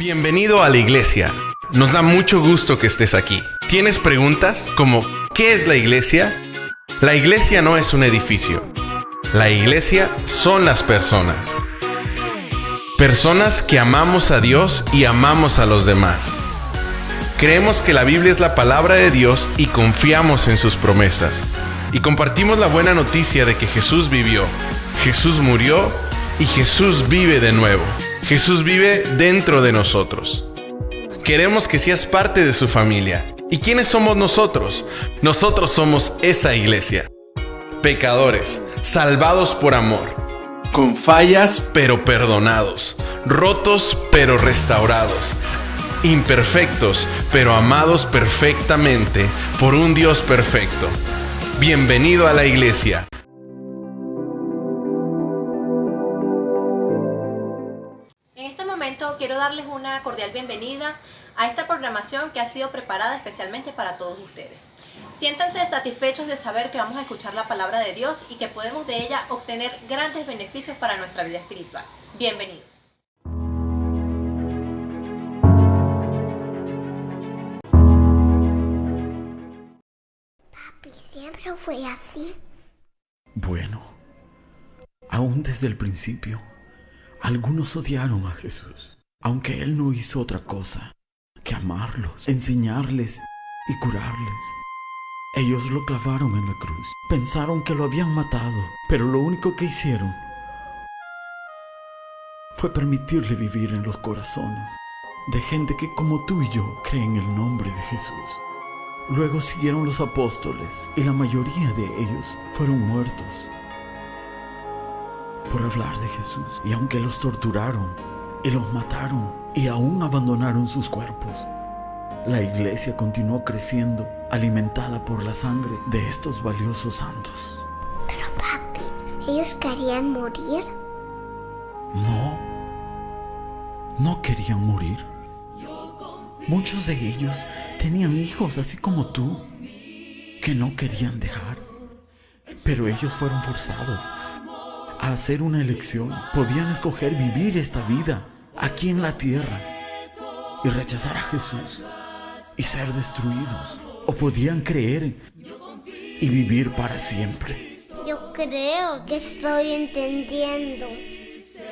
Bienvenido a la iglesia. Nos da mucho gusto que estés aquí. ¿Tienes preguntas como ¿qué es la iglesia? La iglesia no es un edificio. La iglesia son las personas. Personas que amamos a Dios y amamos a los demás. Creemos que la Biblia es la palabra de Dios y confiamos en sus promesas. Y compartimos la buena noticia de que Jesús vivió, Jesús murió y Jesús vive de nuevo. Jesús vive dentro de nosotros. Queremos que seas parte de su familia. ¿Y quiénes somos nosotros? Nosotros somos esa iglesia. Pecadores, salvados por amor, con fallas pero perdonados, rotos pero restaurados, imperfectos pero amados perfectamente por un Dios perfecto. Bienvenido a la iglesia. En este momento quiero darles una cordial bienvenida a esta programación que ha sido preparada especialmente para todos ustedes. Siéntanse satisfechos de saber que vamos a escuchar la palabra de Dios y que podemos de ella obtener grandes beneficios para nuestra vida espiritual. Bienvenidos. Papi, ¿siempre fue así? Bueno, aún desde el principio, algunos odiaron a Jesús, aunque Él no hizo otra cosa que amarlos, enseñarles y curarles. Ellos lo clavaron en la cruz, pensaron que lo habían matado, pero lo único que hicieron fue permitirle vivir en los corazones de gente que como tú y yo creen en el nombre de Jesús. Luego siguieron los apóstoles y la mayoría de ellos fueron muertos por hablar de Jesús. Y aunque los torturaron y los mataron y aún abandonaron sus cuerpos, la iglesia continuó creciendo, alimentada por la sangre de estos valiosos santos. Pero papi, ¿ellos querían morir? No querían morir. Muchos de ellos tenían hijos así como tú, que no querían dejar. Pero ellos fueron forzados a hacer una elección. Podían escoger vivir esta vida aquí en la tierra y rechazar a Jesús y ser destruidos, o podían creer y vivir para siempre. Yo creo que estoy entendiendo.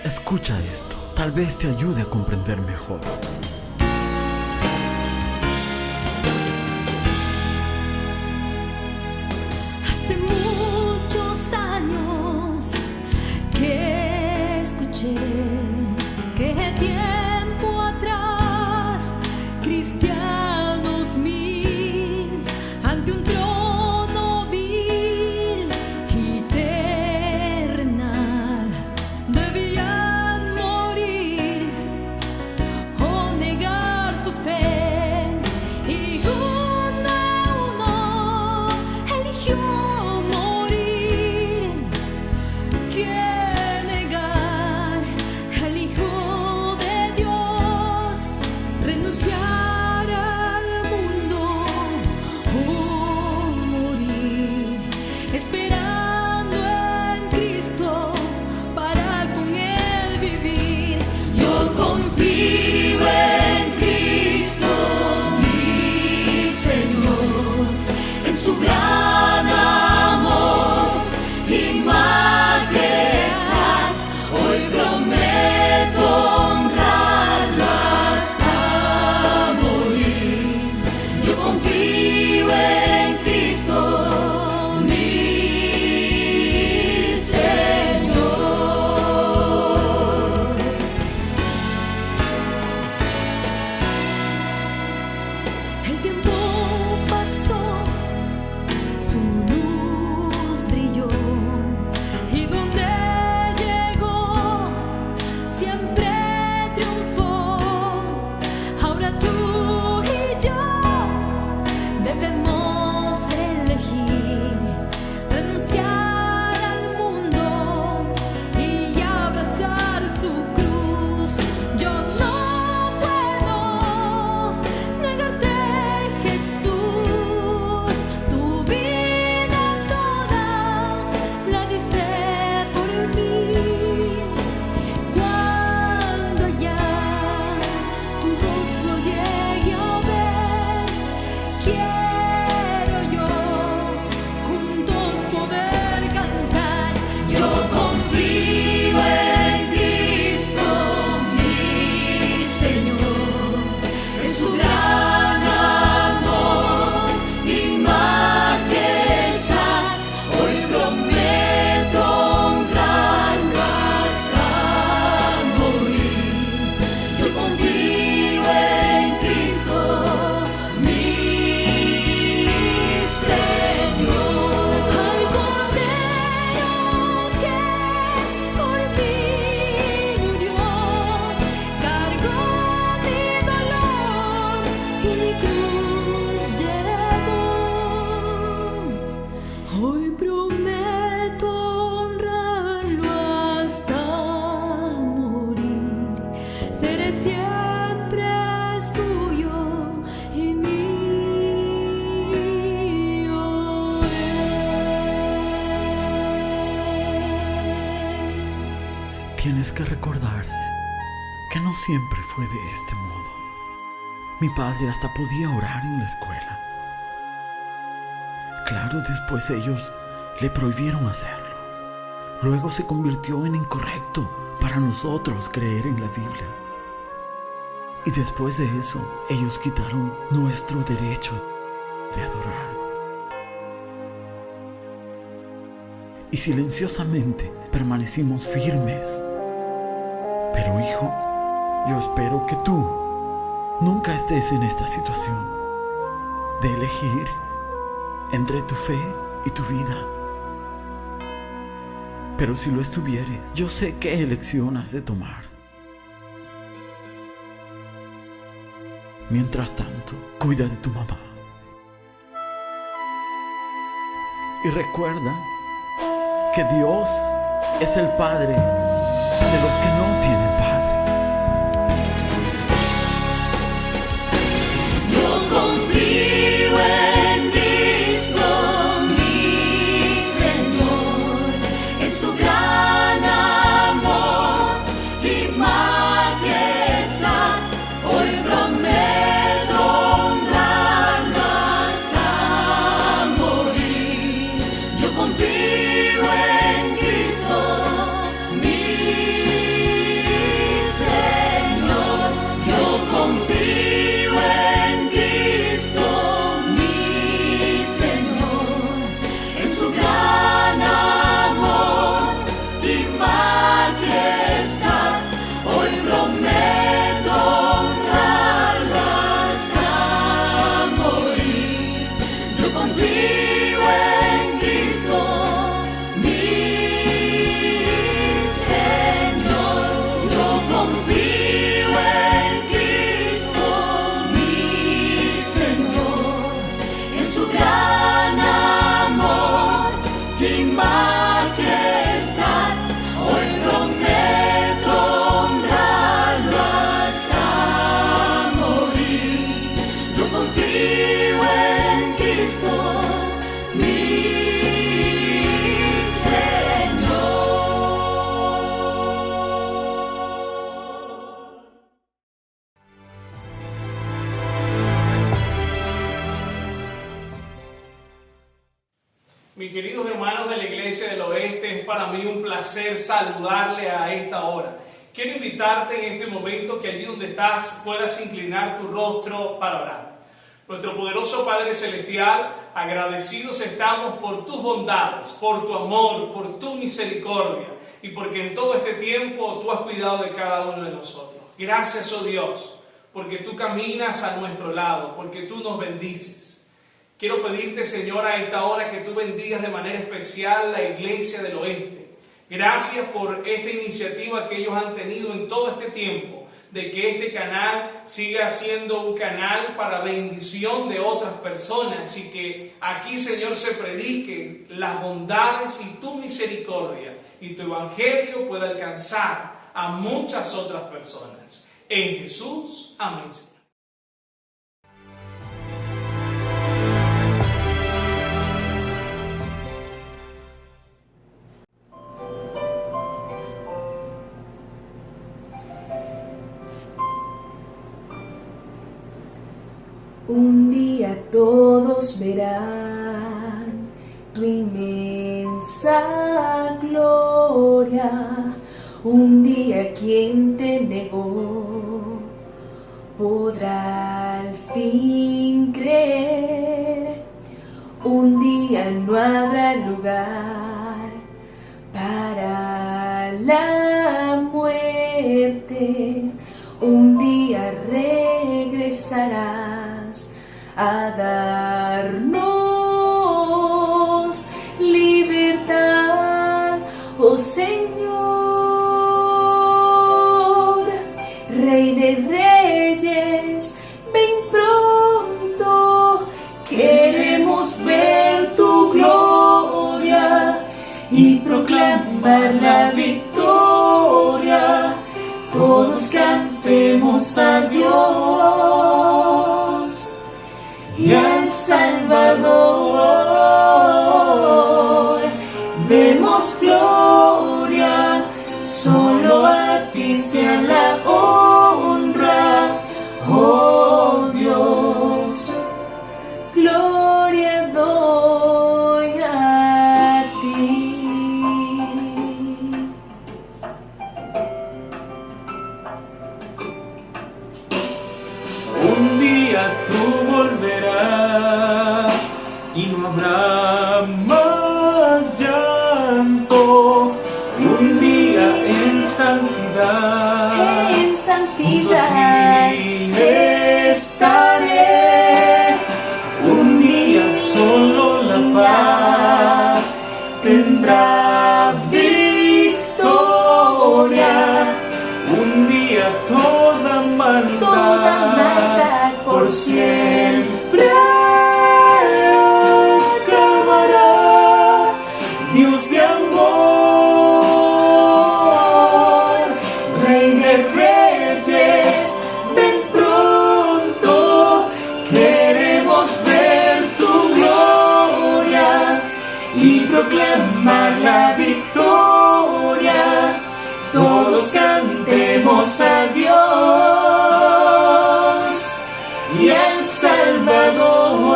Escucha esto, tal vez te ayude a comprender mejor. Hace muchos años que escuché que tiempo atrás cristianos mil ante un trono vil y terrenal debían morir o negar su fe, y uno a uno eligió morir. Que negar al Hijo de Dios, renunciar al mundo o morir, esperando en Cristo para con Él vivir. Yo confío en Cristo, mi Señor, en su gran amor y majestad. Hoy prometo honrarlo hasta morir. Yo confío en Cristo, mi Señor. tienes que recordar que no siempre fue de este modo. Mi padre hasta podía orar en la escuela. Claro, después ellos le prohibieron hacerlo. Luego se convirtió en incorrecto para nosotros creer en la Biblia. Y después de eso, ellos quitaron nuestro derecho de adorar. Y silenciosamente permanecimos firmes. Pero hijo, yo espero que tú nunca estés en esta situación de elegir entre tu fe y tu vida. Pero si lo estuvieres, yo sé qué elección has de tomar. Mientras tanto, cuida de tu mamá. Y recuerda que Dios es el Padre de los que no tienen Padre. Yo confío en Cristo, mi Señor, en su gran amor y majestad. Hoy prometo honrarlo hasta morir. Yo confío en Cristo, mi Señor. Yo confío en Cristo, mi Señor, en su gran amor y majestad. Hoy prometo honrarlo hasta morir. Yo confío en Cristo, mi Señor. Yo confío en Cristo, mi Señor, en su gran amor y majestad. Hoy prometo honrarlo hasta morir. Yo confío en Cristo, mi Señor. Mis queridos hermanos de la Iglesia del Oeste, es para mí un placer saludarle a esta hora. Quiero invitarte en este momento que allí donde estás puedas inclinar tu rostro para orar. Nuestro poderoso Padre Celestial, agradecidos estamos por tus bondades, por tu amor, por tu misericordia y porque en todo este tiempo tú has cuidado de cada uno de nosotros. Gracias, oh Dios, porque tú caminas a nuestro lado, porque tú nos bendices. Quiero pedirte, Señor, a esta hora que tú bendigas de manera especial la Iglesia del Oeste. Gracias por esta iniciativa que ellos han tenido en todo este tiempo, de que este canal siga siendo un canal para bendición de otras personas y que aquí, Señor, se predique las bondades y tu misericordia y tu evangelio pueda alcanzar a muchas otras personas. En Jesús, amén. Un día todos verán tu inmensa gloria. Un día quien te negó podrá al fin creer. Un día no habrá lugar para la muerte. Un día regresarás a darnos libertad, oh Señor, Rey de Reyes, ven pronto, queremos ver tu gloria y proclamar la victoria. Todos cantemos a Dios y al Salvador. Demos gloria solo ti sea la honra, oh Dios. Gloria doy a ti. Un día tú volverás y no habrá más llanto. Y un día en santidad, junto a ti estaré. Un día solo la paz tendrá victoria. Un día toda maldad por siempre acabará. Dios de amor, Rey de reyes, ven pronto. Queremos ver tu gloria y proclamar la victoria. Todos cantemos a Dios y al Salvador.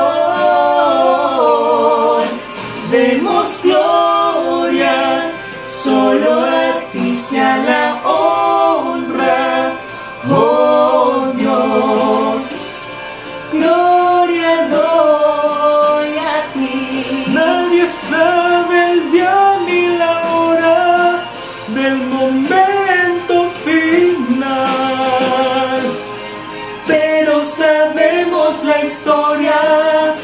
Demos gloria, solo a ti sea la honra, oh Dios. Gloria doy a ti. Nadie sabe el día ni la hora del momento final, pero sabemos la historia.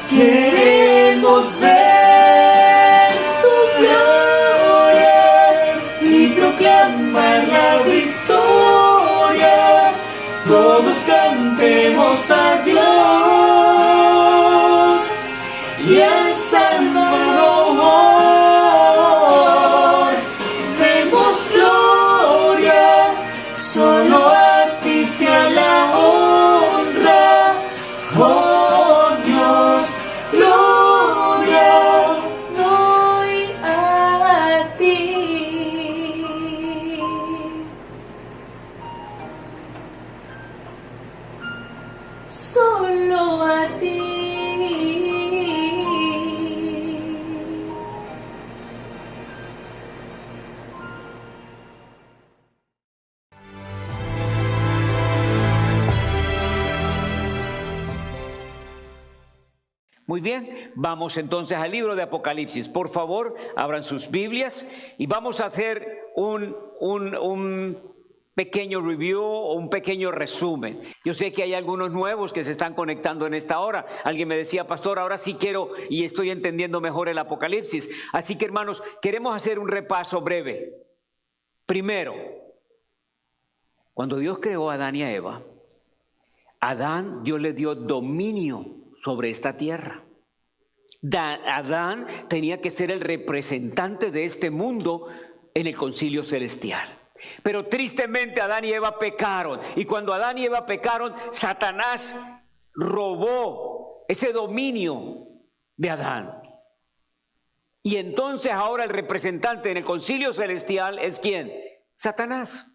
Queremos ver tu gloria y proclamar la victoria. Todos cantemos a Dios y al Salvador. Demos gloria, solo a ti sea la honra, oh Dios. Gloria doy a ti. Solo a ti. Muy bien, vamos entonces al libro de Apocalipsis. Por favor, abran sus Biblias y vamos a hacer un pequeño review o un pequeño resumen. Yo sé que hay algunos nuevos que se están conectando en esta hora. Alguien me decía, pastor, ahora sí quiero y estoy entendiendo mejor el Apocalipsis. Así que, hermanos, queremos hacer un repaso breve. Primero, cuando Dios creó a Adán y a Eva, Adán, Dios le dio dominio sobre esta tierra. Adán tenía que ser el representante de este mundo en el concilio celestial. Pero tristemente Adán y Eva pecaron. Y cuando Adán y Eva pecaron, Satanás robó ese dominio de Adán. Y entonces ahora el representante en el concilio celestial es ¿quién? Satanás.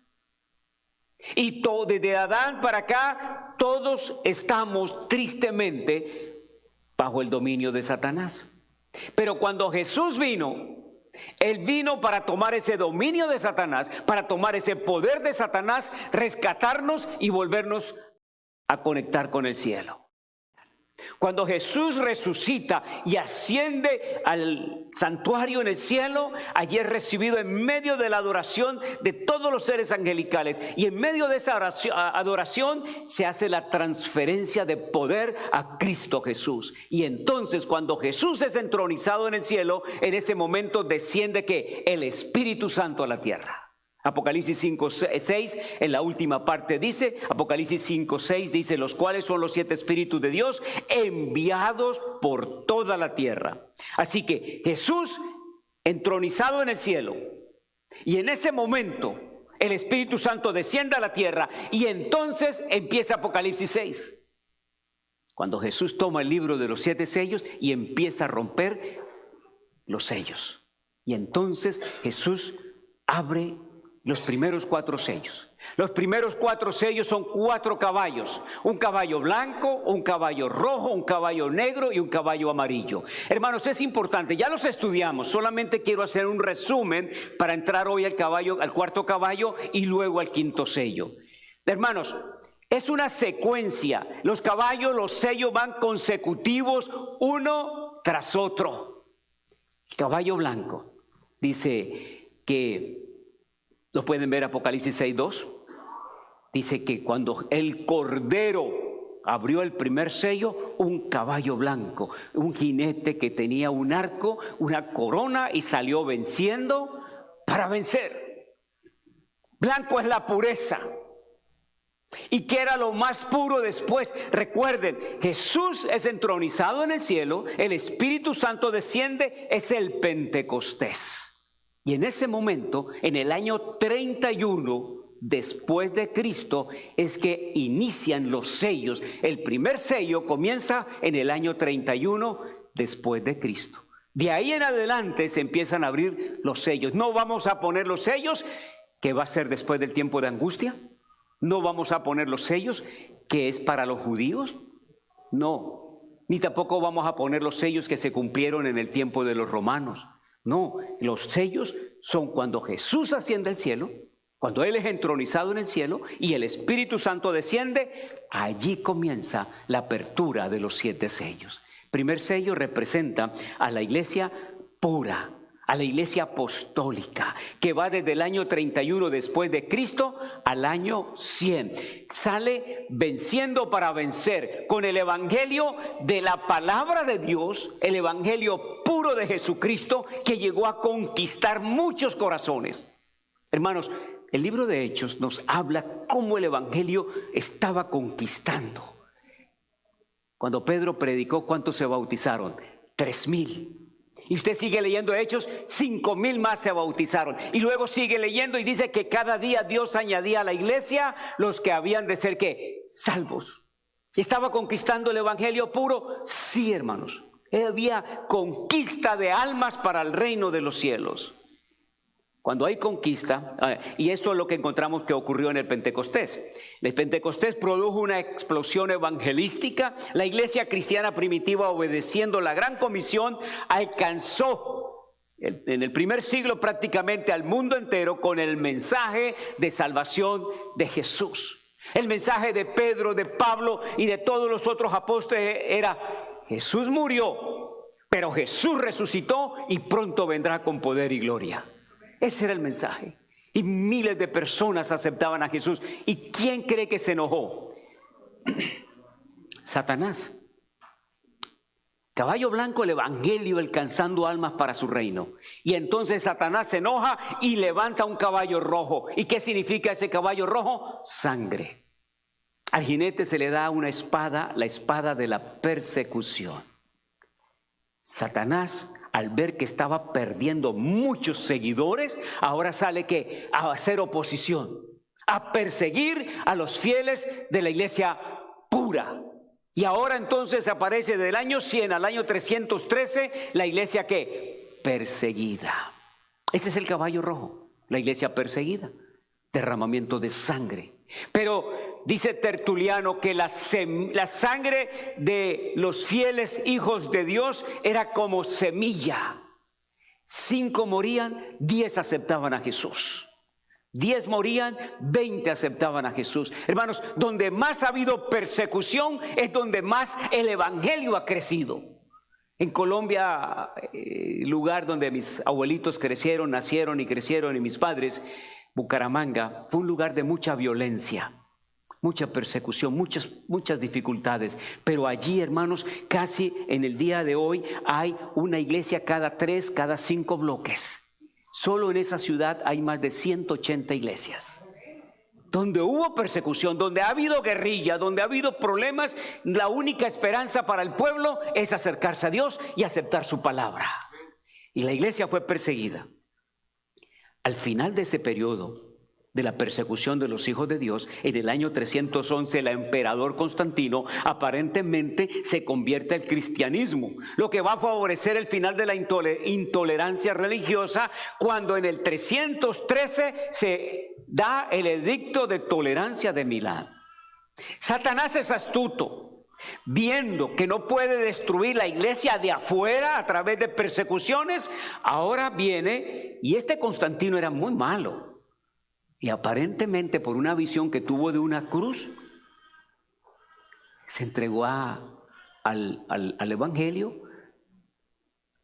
Y desde Adán para acá, todos estamos tristemente bajo el dominio de Satanás. Pero cuando Jesús vino, Él vino para tomar ese dominio de Satanás, para tomar ese poder de Satanás, rescatarnos y volvernos a conectar con el cielo. Cuando Jesús resucita y asciende al santuario en el cielo, allí es recibido en medio de la adoración de todos los seres angelicales. Y en medio de esa adoración se hace la transferencia de poder a Cristo Jesús. Y entonces cuando Jesús es entronizado en el cielo, en ese momento desciende ¿qué? El Espíritu Santo a la tierra. Apocalipsis 5:6 en la última parte dice, Apocalipsis 5:6 dice, los cuales son los 7 espíritus de Dios enviados por toda la tierra. Así que Jesús entronizado en el cielo, y en ese momento el Espíritu Santo desciende a la tierra, y entonces empieza Apocalipsis 6. Cuando Jesús toma el libro de los 7 sellos y empieza a romper los sellos. Y entonces Jesús abre los primeros 4 sellos. Los primeros 4 sellos son 4 caballos. Un caballo blanco, un caballo rojo, un caballo negro y un caballo amarillo. Hermanos, es importante, ya los estudiamos. Solamente quiero hacer un resumen para entrar hoy al 4.º caballo y luego al 5.º sello. Hermanos, es una secuencia. Los caballos, los sellos van consecutivos uno tras otro. El caballo blanco dice que, ¿lo pueden ver Apocalipsis 6:2? Dice que cuando el Cordero abrió el primer sello, un caballo blanco, un jinete que tenía un arco, una corona y salió venciendo para vencer. Blanco es la pureza. ¿Y qué era lo más puro después? Recuerden, Jesús es entronizado en el cielo, el Espíritu Santo desciende, es el Pentecostés. Y en ese momento, en el año 31 después de Cristo, es que inician los sellos. El primer sello comienza en el año 31 después de Cristo. De ahí en adelante se empiezan a abrir los sellos. No vamos a poner los sellos que va a ser después del tiempo de angustia. No vamos a poner los sellos que es para los judíos. No, ni tampoco vamos a poner los sellos que se cumplieron en el tiempo de los romanos. No, los sellos son cuando Jesús asciende al cielo, cuando Él es entronizado en el cielo y el Espíritu Santo desciende. Allí comienza la apertura de los 7 sellos. Primer sello representa a la iglesia pura, a la iglesia apostólica, que va desde el año 31 después de Cristo al año 100. Sale venciendo para vencer con el evangelio de la palabra de Dios, el evangelio puro de Jesucristo, que llegó a conquistar muchos corazones. Hermanos, el libro de Hechos nos habla cómo el evangelio estaba conquistando. Cuando Pedro predicó, ¿cuántos se bautizaron? 3,000. Y usted sigue leyendo Hechos, 5,000 más se bautizaron. Y luego sigue leyendo y dice que cada día Dios añadía a la iglesia los que habían de ser, ¿qué? Salvos. ¿Estaba conquistando el evangelio puro? Sí, hermanos. Había conquista de almas para el reino de los cielos. Cuando hay conquista, y esto es lo que encontramos que ocurrió en el Pentecostés. El Pentecostés produjo una explosión evangelística. La iglesia cristiana primitiva, obedeciendo la gran comisión, alcanzó en el primer siglo prácticamente al mundo entero con el mensaje de salvación de Jesús. El mensaje de Pedro, de Pablo y de todos los otros apóstoles era: Jesús murió, pero Jesús resucitó y pronto vendrá con poder y gloria. Ese era el mensaje. Y miles de personas aceptaban a Jesús. ¿Y quién cree que se enojó? Satanás. Caballo blanco, el evangelio alcanzando almas para su reino. Y entonces Satanás se enoja y levanta un caballo rojo. ¿Y qué significa ese caballo rojo? Sangre. Al jinete se le da una espada, la espada de la persecución. Satanás, al ver que estaba perdiendo muchos seguidores, ahora sale que a hacer oposición, a perseguir a los fieles de la iglesia pura. Y ahora entonces aparece del año 100 al año 313 la iglesia que perseguida. Este es el caballo rojo, la iglesia perseguida, derramamiento de sangre. Pero dice Tertuliano que la sangre de los fieles hijos de Dios era como semilla. 5 morían, 10 aceptaban a Jesús. 10 morían, 20 aceptaban a Jesús. Hermanos, donde más ha habido persecución es donde más el evangelio ha crecido. En Colombia, lugar donde mis abuelitos crecieron, nacieron y crecieron, y mis padres, Bucaramanga, fue un lugar de mucha violencia, mucha persecución, muchas dificultades. Pero allí, hermanos, casi en el día de hoy hay una iglesia cada 3, cada 5 bloques. Solo en esa ciudad hay más de 180 iglesias. Donde hubo persecución, donde ha habido guerrilla, donde ha habido problemas, la única esperanza para el pueblo es acercarse a Dios y aceptar su palabra. Y la iglesia fue perseguida. Al final de ese periodo, de la persecución de los hijos de Dios, en el año 311 el emperador Constantino aparentemente se convierte al cristianismo, lo que va a favorecer el final de la intolerancia religiosa, cuando en el 313 se da el edicto de tolerancia de Milán. Satanás es astuto, viendo que no puede destruir la iglesia de afuera a través de persecuciones. Ahora viene, y este Constantino era muy malo, y aparentemente por una visión que tuvo de una cruz, se entregó al evangelio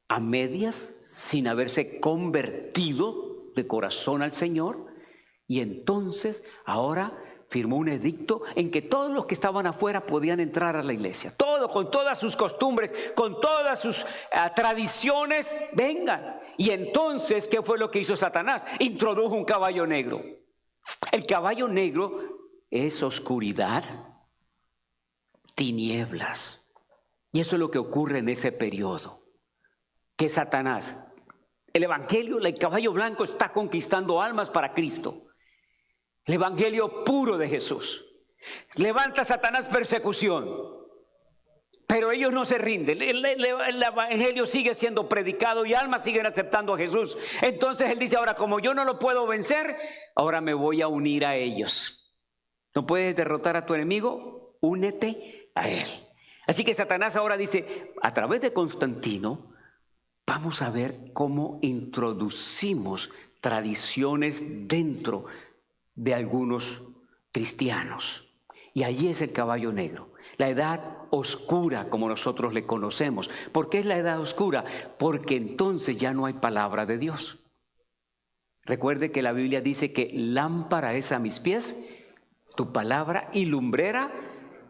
a medias, sin haberse convertido de corazón al Señor. Y entonces ahora firmó un edicto en que todos los que estaban afuera podían entrar a la iglesia. Todo, con todas sus costumbres, con todas sus tradiciones, vengan. Y entonces, ¿qué fue lo que hizo Satanás? Introdujo un caballo negro. El caballo negro es oscuridad, tinieblas. Y eso es lo que ocurre en ese periodo. Que Satanás, el evangelio, el caballo blanco está conquistando almas para Cristo. El evangelio puro de Jesús. Levanta Satanás persecución, pero ellos no se rinden. El evangelio sigue siendo predicado y almas siguen aceptando a Jesús. Entonces él dice, ahora como yo no lo puedo vencer, ahora me voy a unir a ellos. ¿No puedes derrotar a tu enemigo? Únete a él. Así que Satanás ahora dice, a través de Constantino, vamos a ver cómo introducimos tradiciones dentro de algunos cristianos. Y allí es el caballo negro, la edad oscura como nosotros le conocemos. ¿Por qué es la edad oscura? Porque entonces ya no hay palabra de Dios. Recuerde que la Biblia dice que lámpara es a mis pies tu palabra y lumbrera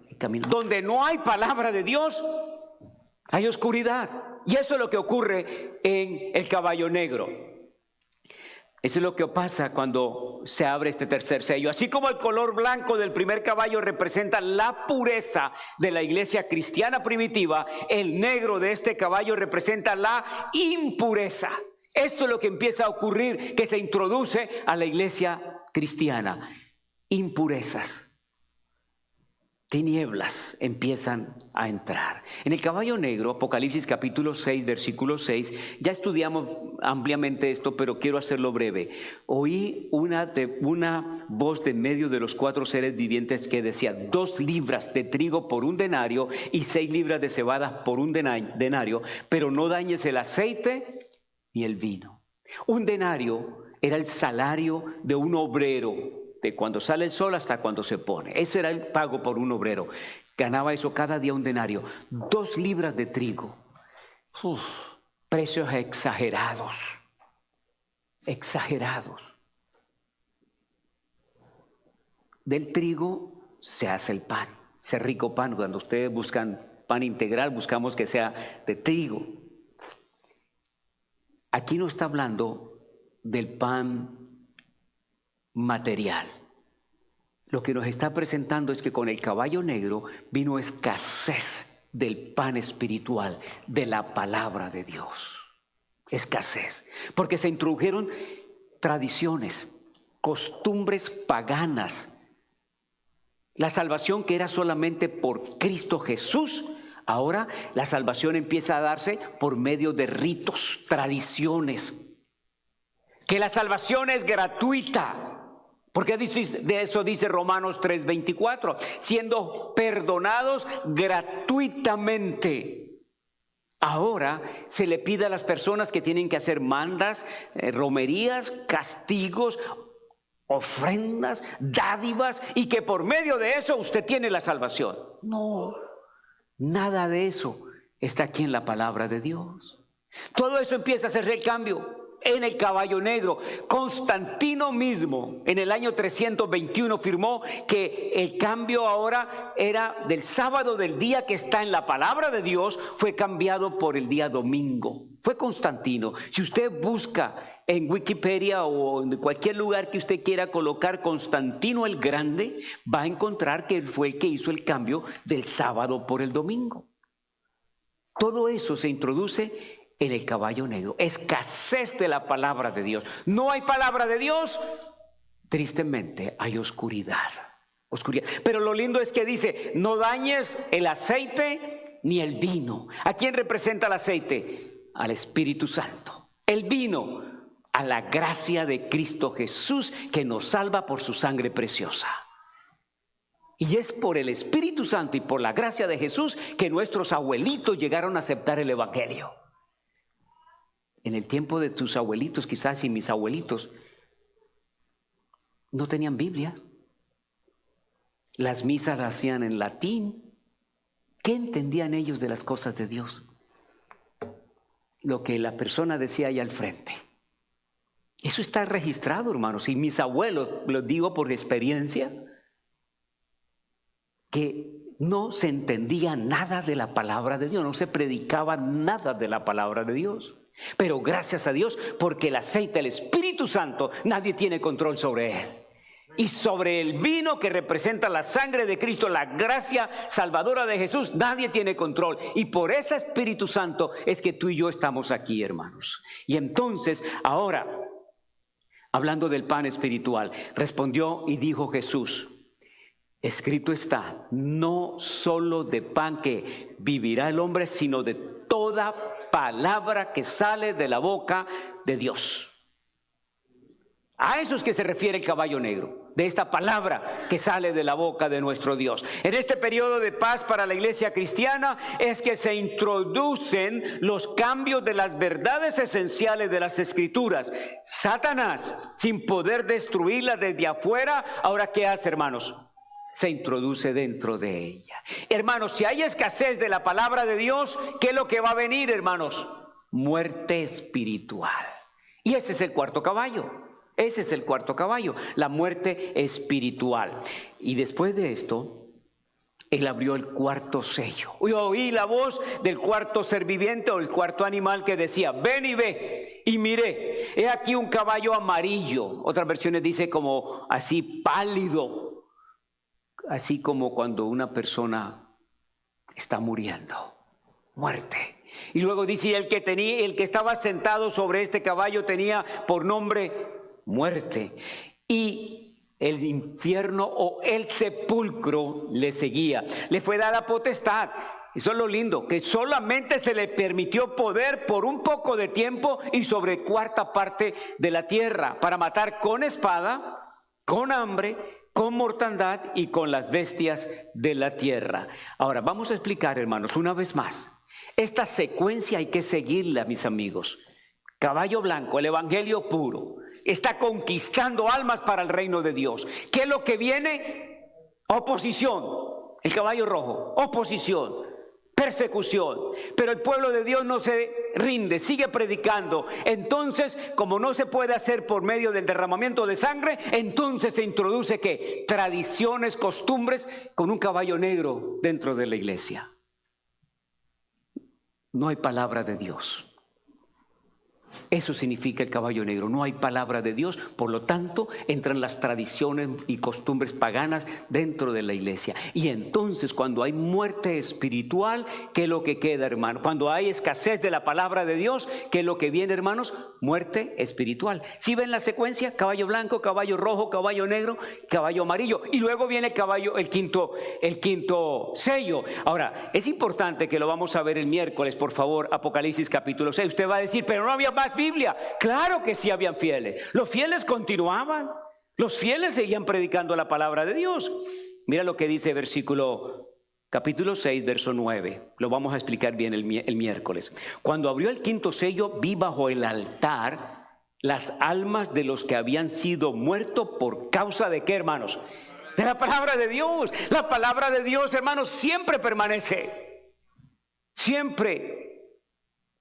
el camino. Donde no hay palabra de Dios, hay oscuridad. Y eso es lo que ocurre en el caballo negro. Eso es lo que pasa cuando se abre este tercer sello. Así como el color blanco del primer caballo representa la pureza de la iglesia cristiana primitiva, el negro de este caballo representa la impureza. Esto es lo que empieza a ocurrir, que se introduce a la iglesia cristiana. Impurezas, tinieblas empiezan a entrar. En el caballo negro, Apocalipsis capítulo 6, versículo 6, ya estudiamos ampliamente esto, pero quiero hacerlo breve. Oí una voz de medio de los 4 seres vivientes que decía: 2 libras de trigo por un denario y 6 libras de cebada por un denario, pero no dañes el aceite y el vino. Un denario era el salario de un obrero, de cuando sale el sol hasta cuando se pone. Ese era el pago por un obrero. Ganaba eso cada día, un denario. 2 libras de trigo. Precios exagerados. Exagerados. Del trigo se hace el pan. Ese rico pan, cuando ustedes buscan pan integral, buscamos que sea de trigo. Aquí no está hablando del pan material. Lo que nos está presentando es que con el caballo negro vino escasez del pan espiritual, de la palabra de Dios. Escasez, porque se introdujeron tradiciones, costumbres paganas. La salvación que era solamente por Cristo Jesús, ahora la salvación empieza a darse por medio de ritos, tradiciones. Que la salvación es gratuita. Porque de eso dice Romanos 3:24, siendo perdonados gratuitamente. Ahora se le pide a las personas que tienen que hacer mandas, romerías, castigos, ofrendas, dádivas, y que por medio de eso usted tiene la salvación. No, nada de eso está aquí en la palabra de Dios. Todo eso empieza a hacer el cambio. En el caballo negro, Constantino mismo en el año 321 firmó que el cambio ahora era del sábado, del día que está en la palabra de Dios, fue cambiado por el día domingo. Fue Constantino. Si usted busca en Wikipedia o en cualquier lugar que usted quiera colocar Constantino el Grande, va a encontrar que él fue el que hizo el cambio del sábado por el domingo. Todo eso se introduce en el caballo negro. Escasez de la palabra de Dios. No hay palabra de Dios, tristemente hay oscuridad. Oscuridad. Pero lo lindo es que dice, no dañes el aceite ni el vino. ¿A quién representa el aceite? Al Espíritu Santo. El vino, a la gracia de Cristo Jesús, que nos salva por su sangre preciosa. Y es por el Espíritu Santo y por la gracia de Jesús que nuestros abuelitos llegaron a aceptar el Evangelio. En el tiempo de tus abuelitos, quizás, y mis abuelitos, no tenían Biblia. Las misas las hacían en latín. ¿Qué entendían ellos de las cosas de Dios? Lo que la persona decía ahí al frente. Eso está registrado, hermanos. Y mis abuelos, lo digo por experiencia, que no se entendía nada de la palabra de Dios, no se predicaba nada de la palabra de Dios. Pero gracias a Dios, porque el aceite del Espíritu Santo, nadie tiene control sobre él. Y sobre el vino que representa la sangre de Cristo, la gracia salvadora de Jesús, nadie tiene control. Y por ese Espíritu Santo es que tú y yo estamos aquí, hermanos. Y entonces, ahora, hablando del pan espiritual, respondió y dijo Jesús, escrito está, no solo de pan que vivirá el hombre, sino de toda palabra que sale de la boca de Dios. A eso es que se refiere el caballo negro, de esta palabra que sale de la boca de nuestro Dios. En este periodo de paz para la iglesia cristiana es que se introducen los cambios de las verdades esenciales de las Escrituras. Satanás, sin poder destruirla desde afuera, ahora ¿qué hace, hermanos? Se introduce dentro de ella. Hermanos, si hay escasez de la palabra de Dios, ¿qué es lo que va a venir, hermanos? Muerte espiritual. Y ese es el cuarto caballo. Ese es el cuarto caballo, la muerte espiritual. Y después de esto, él abrió el cuarto sello. Y oí la voz del cuarto ser viviente o el cuarto animal que decía, ven y ve. Y miré, he aquí un caballo amarillo. Otras versiones dice como así pálido. Así como cuando una persona está muriendo. Muerte. Y luego dice, el que estaba sentado sobre este caballo tenía por nombre muerte, y el infierno o el sepulcro le seguía. Le fue dada potestad. Eso es lo lindo, que solamente se le permitió poder por un poco de tiempo y sobre cuarta parte de la tierra, para matar con espada, con hambre, con mortandad y con las bestias de la tierra. Ahora vamos a explicar, hermanos, una vez más. Esta secuencia hay que seguirla, mis amigos. Caballo blanco, el evangelio puro, está conquistando almas para el reino de Dios. ¿Qué es lo que viene? Oposición. El caballo rojo, oposición, persecución. Pero el pueblo de Dios no se rinde, sigue predicando. Entonces, como no se puede hacer por medio del derramamiento de sangre, entonces se introduce ¿qué? Tradiciones, costumbres con un caballo negro dentro de la iglesia. No hay palabra de Dios. Eso significa el caballo negro. No hay palabra de Dios, por lo tanto entran las tradiciones y costumbres paganas dentro de la iglesia. Y entonces cuando hay muerte espiritual, ¿qué es lo que queda, hermano? Cuando hay escasez de la palabra de Dios, ¿qué es lo que viene, hermanos? Muerte espiritual. ¿Sí ven la secuencia? Caballo blanco, caballo rojo, caballo negro, caballo amarillo. Y luego viene el caballo, el quinto sello. Ahora, es importante que lo vamos a ver el miércoles, por favor, Apocalipsis capítulo 6. Usted va a decir, pero no había más Biblia. Claro que sí habían fieles. Los fieles continuaban. Los fieles seguían predicando la palabra de Dios. Mira lo que dice capítulo 6, verso 9. Lo vamos a explicar bien el miércoles. Cuando abrió el quinto sello, vi bajo el altar las almas de los que habían sido muertos por causa de ¿qué, hermanos? De la palabra de Dios. La palabra de Dios, hermanos, siempre permanece. Siempre.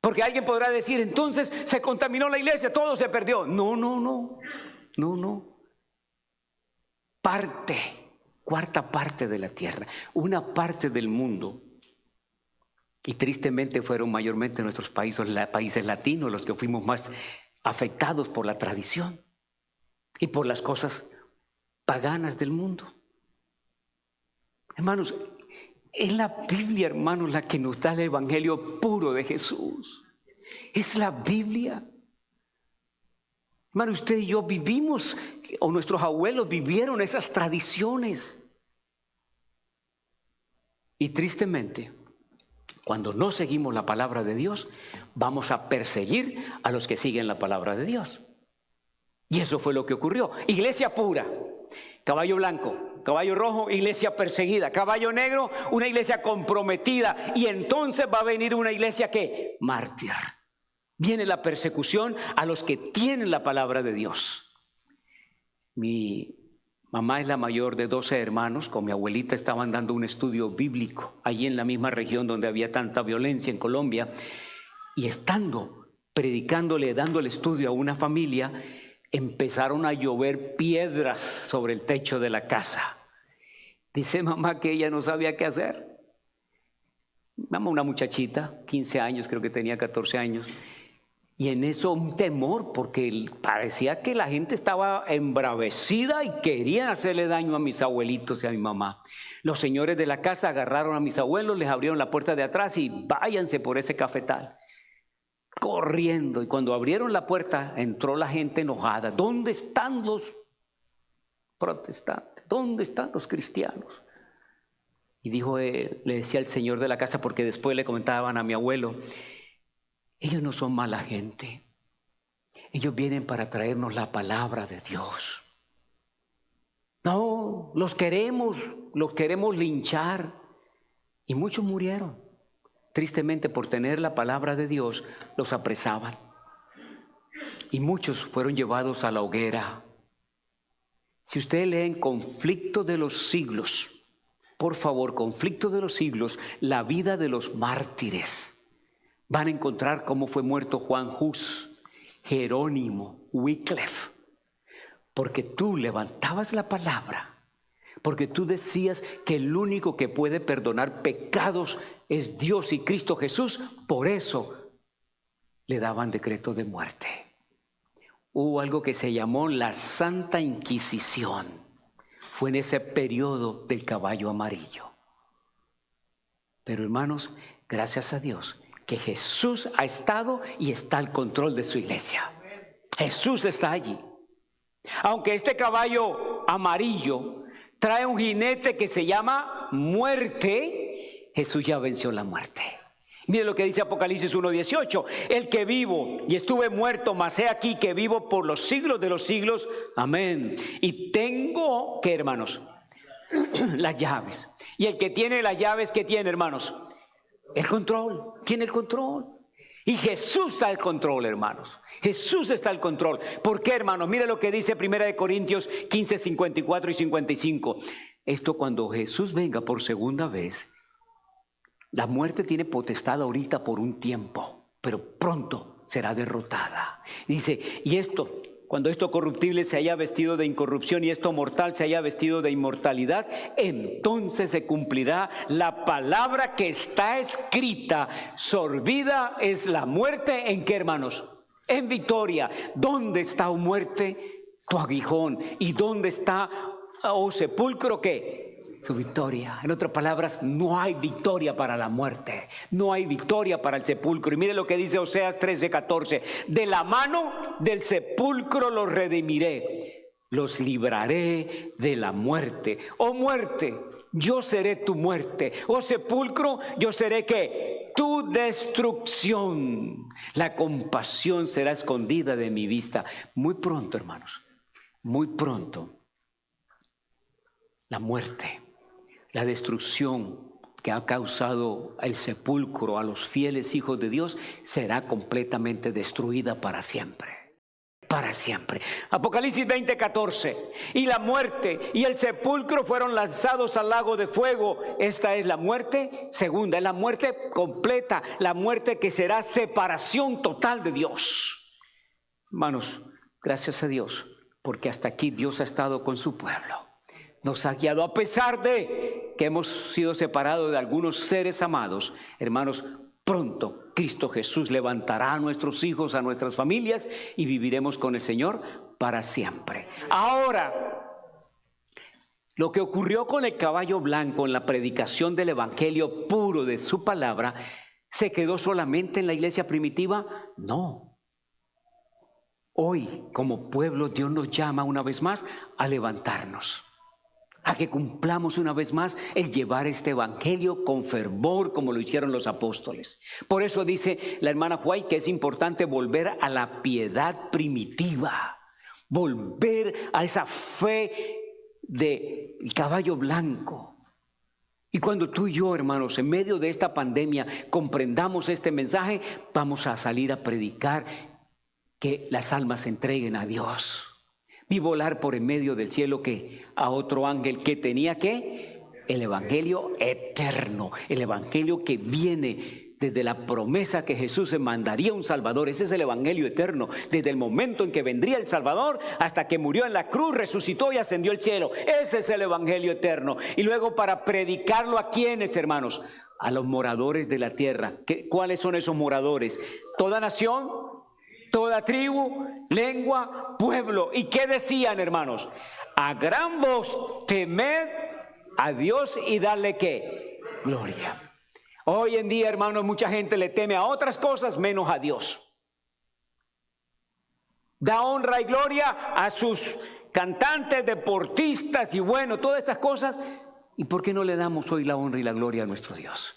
Porque alguien podrá decir, entonces se contaminó la iglesia, todo se perdió. No. Cuarta parte de la tierra, una parte del mundo. Y tristemente fueron mayormente nuestros países latinos los que fuimos más afectados por la tradición y por las cosas paganas del mundo. Hermanos, es la Biblia, hermanos, la que nos da el evangelio puro de Jesús. Es la Biblia. Hermano, usted y yo vivimos, o nuestros abuelos vivieron esas tradiciones. Y tristemente, cuando no seguimos la palabra de Dios, vamos a perseguir a los que siguen la palabra de Dios. Y eso fue lo que ocurrió. Iglesia pura, caballo blanco, caballo rojo, iglesia perseguida, caballo negro, una iglesia comprometida. Y entonces va a venir una iglesia que mártir. Viene la persecución a los que tienen la palabra de Dios. Mi mamá es la mayor de 12 hermanos. Con mi abuelita estaban dando un estudio bíblico allí en la misma región donde había tanta violencia en Colombia. Y estando predicándole, dando el estudio a una familia, empezaron a llover piedras sobre el techo de la casa. Dice mamá que ella no sabía qué hacer. Mamá, una muchachita, 15 años, creo que tenía 14 años. Y en eso un temor, porque parecía que la gente estaba embravecida y querían hacerle daño a mis abuelitos y a mi mamá. Los señores de la casa agarraron a mis abuelos, les abrieron la puerta de atrás y váyanse por ese cafetal. Corriendo. Y cuando abrieron la puerta, entró la gente enojada. ¿Dónde están los protestantes? ¿Dónde están los cristianos? Y dijo, le decía el señor de la casa, porque después le comentaban a mi abuelo, ellos no son mala gente. Ellos vienen para traernos la palabra de Dios. No, los queremos linchar. Y muchos murieron. Tristemente, por tener la palabra de Dios, los apresaban. Y muchos fueron llevados a la hoguera. Si ustedes leen Conflicto de los Siglos, por favor, Conflicto de los Siglos, la vida de los mártires, van a encontrar cómo fue muerto Juan Hus, Jerónimo, Wycliffe. Porque tú levantabas la palabra, porque tú decías que el único que puede perdonar pecados es Dios y Cristo Jesús. Por eso le daban decreto de muerte. Hubo algo que se llamó la Santa Inquisición. Fue en ese periodo del caballo amarillo. Pero hermanos, gracias a Dios, que Jesús ha estado y está al control de su iglesia. Jesús está allí. Aunque este caballo amarillo trae un jinete que se llama muerte, Jesús ya venció la muerte. Mire lo que dice Apocalipsis 1:18. El que vivo y estuve muerto, mas he aquí que vivo por los siglos de los siglos. Amén. Y tengo, ¿qué, hermanos? Las llaves. Y el que tiene las llaves, ¿qué tiene, hermanos? El control, tiene el control. Y Jesús está al control, hermanos. Jesús está al control. ¿Por qué, hermanos? Mire lo que dice 1 Corintios 15, 54 y 55. Esto cuando Jesús venga por segunda vez, la muerte tiene potestad ahorita por un tiempo, pero pronto será derrotada. Dice, y esto, cuando esto corruptible se haya vestido de incorrupción y esto mortal se haya vestido de inmortalidad, entonces se cumplirá la palabra que está escrita. Sorbida es la muerte, ¿en qué, hermanos? En victoria. ¿Dónde está, oh muerte, tu aguijón? ¿Y dónde está, oh sepulcro, qué? Su victoria. En otras palabras, no hay victoria para la muerte, no hay victoria para el sepulcro. Y mire lo que dice Oseas 13:14. De la mano del sepulcro los redimiré, los libraré de la muerte. Oh muerte, yo seré tu muerte. Oh sepulcro, yo seré ¿qué? Tu destrucción. La compasión será escondida de mi vista. Muy pronto, hermanos, muy pronto, la muerte, la destrucción que ha causado el sepulcro a los fieles hijos de Dios será completamente destruida para siempre. Para siempre. Apocalipsis 20:14. Y la muerte y el sepulcro fueron lanzados al lago de fuego. Esta es la muerte segunda, es la muerte completa, la muerte que será separación total de Dios. Hermanos, gracias a Dios, porque hasta aquí Dios ha estado con su pueblo. Nos ha guiado a pesar de que hemos sido separados de algunos seres amados. Hermanos, pronto Cristo Jesús levantará a nuestros hijos, a nuestras familias y viviremos con el Señor para siempre. Ahora, lo que ocurrió con el caballo blanco en la predicación del evangelio puro de su palabra, ¿se quedó solamente en la iglesia primitiva? No. Hoy, como pueblo, Dios nos llama una vez más a levantarnos, a que cumplamos una vez más el llevar este evangelio con fervor como lo hicieron los apóstoles. Por eso dice la hermana White que es importante volver a la piedad primitiva, volver a esa fe del caballo blanco. Y cuando tú y yo, hermanos, en medio de esta pandemia comprendamos este mensaje, vamos a salir a predicar que las almas se entreguen a Dios. Vi volar por en medio del cielo que a otro ángel que tenía que el evangelio eterno, el evangelio que viene desde la promesa que Jesús se mandaría un Salvador. Ese es el evangelio eterno, desde el momento en que vendría el Salvador hasta que murió en la cruz, resucitó y ascendió al cielo. Ese es el evangelio eterno. Y luego para predicarlo a quienes, hermanos, a los moradores de la tierra. ¿Cuáles son esos moradores? Toda nación, toda tribu, lengua, pueblo. ¿Y qué decían, hermanos? A gran voz, temed a Dios y darle ¿qué? Gloria. Hoy en día, hermanos, mucha gente le teme a otras cosas menos a Dios. Da honra y gloria a sus cantantes, deportistas y bueno, todas estas cosas. ¿Y por qué no le damos hoy la honra y la gloria a nuestro Dios?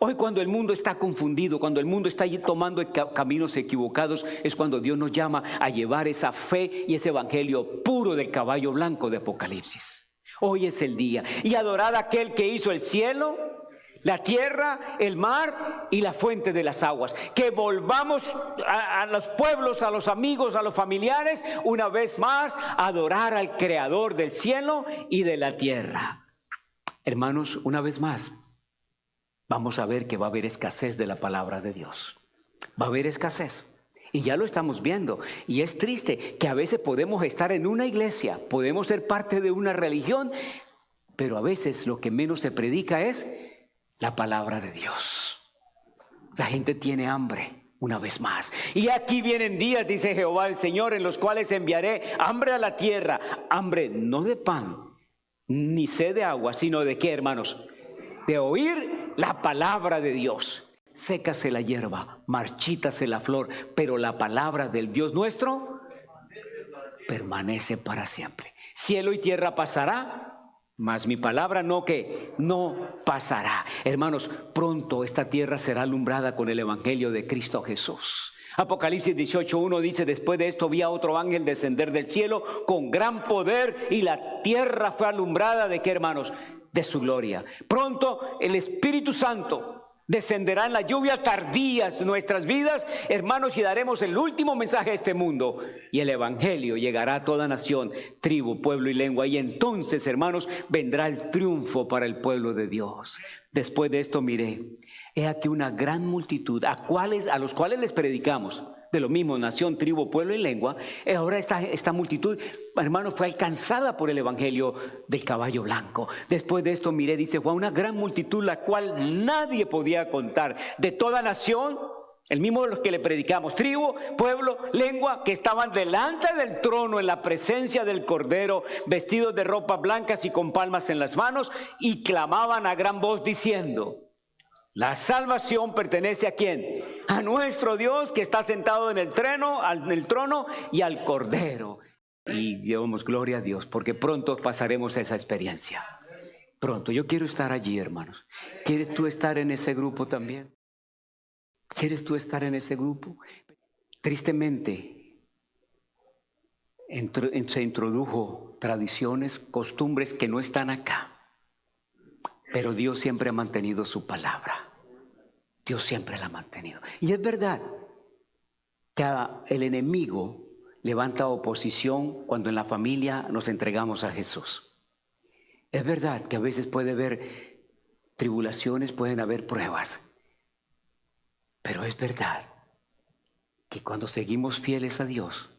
Hoy cuando el mundo está confundido, cuando el mundo está tomando caminos equivocados, es cuando Dios nos llama a llevar esa fe y ese evangelio puro del caballo blanco de Apocalipsis. Hoy es el día. Y adorar a aquel que hizo el cielo, la tierra, el mar y la fuente de las aguas. Que volvamos a los pueblos, a los amigos, a los familiares, una vez más, a adorar al Creador del cielo y de la tierra. Hermanos, una vez más, vamos a ver que va a haber escasez de la palabra de Dios. Va a haber escasez. Y ya lo estamos viendo. Y es triste que a veces podemos estar en una iglesia, podemos ser parte de una religión, pero a veces lo que menos se predica es la palabra de Dios. La gente tiene hambre una vez más. Y aquí vienen días, dice Jehová el Señor, en los cuales enviaré hambre a la tierra. Hambre no de pan, ni sed de agua, sino de ¿qué, hermanos? De oír la palabra de Dios. Sécase la hierba, marchítase la flor, pero la palabra del Dios nuestro permanece para siempre. Cielo y tierra pasará, mas mi palabra no pasará. Hermanos, pronto esta tierra será alumbrada con el evangelio de Cristo Jesús. Apocalipsis 18:1 dice: después de esto vi a otro ángel descender del cielo con gran poder, y la tierra fue alumbrada ¿de qué, hermanos? De su gloria. Pronto el Espíritu Santo descenderá en la lluvia tardía en nuestras vidas, hermanos, y daremos el último mensaje a este mundo. Y el evangelio llegará a toda nación, tribu, pueblo y lengua. Y entonces, hermanos, vendrá el triunfo para el pueblo de Dios. Después de esto miré, he aquí una gran multitud, a los cuales les predicamos, de lo mismo, nación, tribu, pueblo y lengua. Ahora esta multitud, hermanos, fue alcanzada por el evangelio del caballo blanco. Después de esto miré, dice Juan, una gran multitud, la cual nadie podía contar, de toda nación, el mismo de los que le predicamos, tribu, pueblo, lengua, que estaban delante del trono en la presencia del Cordero, vestidos de ropas blancas y con palmas en las manos, y clamaban a gran voz diciendo: la salvación pertenece ¿a quién? A nuestro Dios, que está sentado en el trono y al Cordero. Y damos gloria a Dios, porque pronto pasaremos esa experiencia. Pronto. Yo quiero estar allí, hermanos. ¿Quieres tú estar en ese grupo también? ¿Quieres tú estar en ese grupo? Tristemente, se introdujo tradiciones, costumbres que no están acá. Pero Dios siempre ha mantenido su palabra. Dios siempre la ha mantenido. Y es verdad que el enemigo levanta oposición cuando en la familia nos entregamos a Jesús. Es verdad que a veces puede haber tribulaciones, pueden haber pruebas. Pero es verdad que cuando seguimos fieles a Dios,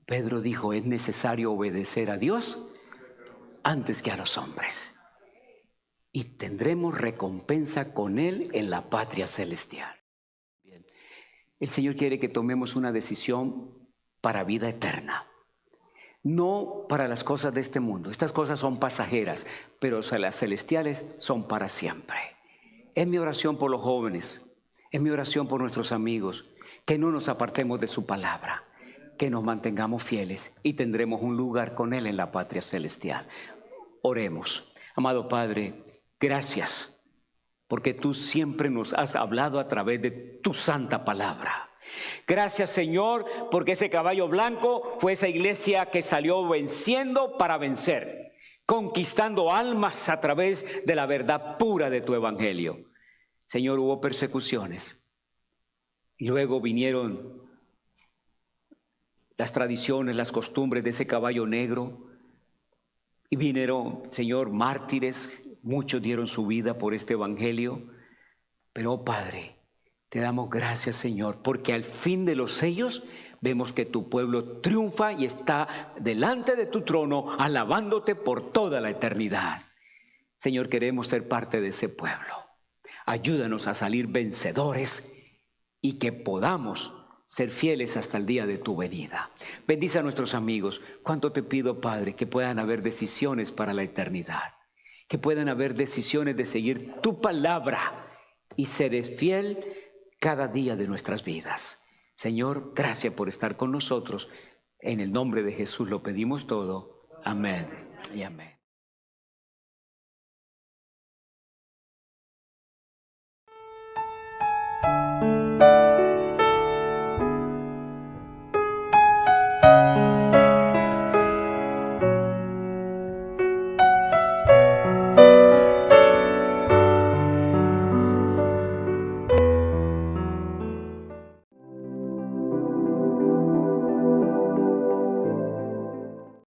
Pedro dijo, es necesario obedecer a Dios antes que a los hombres. Y tendremos recompensa con Él en la patria celestial. Bien. El Señor quiere que tomemos una decisión para vida eterna. No para las cosas de este mundo. Estas cosas son pasajeras, pero las celestiales son para siempre. Es mi oración por los jóvenes. Es mi oración por nuestros amigos. que no nos apartemos de su palabra, que nos mantengamos fieles y tendremos un lugar con Él en la patria celestial. Oremos. Amado Padre, gracias, porque tú siempre nos has hablado a través de tu santa palabra. Gracias, Señor, porque ese caballo blanco fue esa iglesia que salió venciendo para vencer, conquistando almas a través de la verdad pura de tu evangelio. Señor, hubo persecuciones y luego vinieron las tradiciones, las costumbres de ese caballo negro, y vinieron, Señor, mártires, muchos dieron su vida por este evangelio. Pero, oh Padre, te damos gracias, Señor, porque al fin de los sellos vemos que tu pueblo triunfa y está delante de tu trono alabándote por toda la eternidad. Señor, queremos ser parte de ese pueblo. Ayúdanos a salir vencedores y que podamos ser fieles hasta el día de tu venida. Bendice a nuestros amigos. Cuánto te pido, Padre, que puedan haber decisiones para la eternidad, que puedan haber decisiones de seguir tu palabra y ser fiel cada día de nuestras vidas. Señor, gracias por estar con nosotros. En el nombre de Jesús lo pedimos todo. Amén y amén.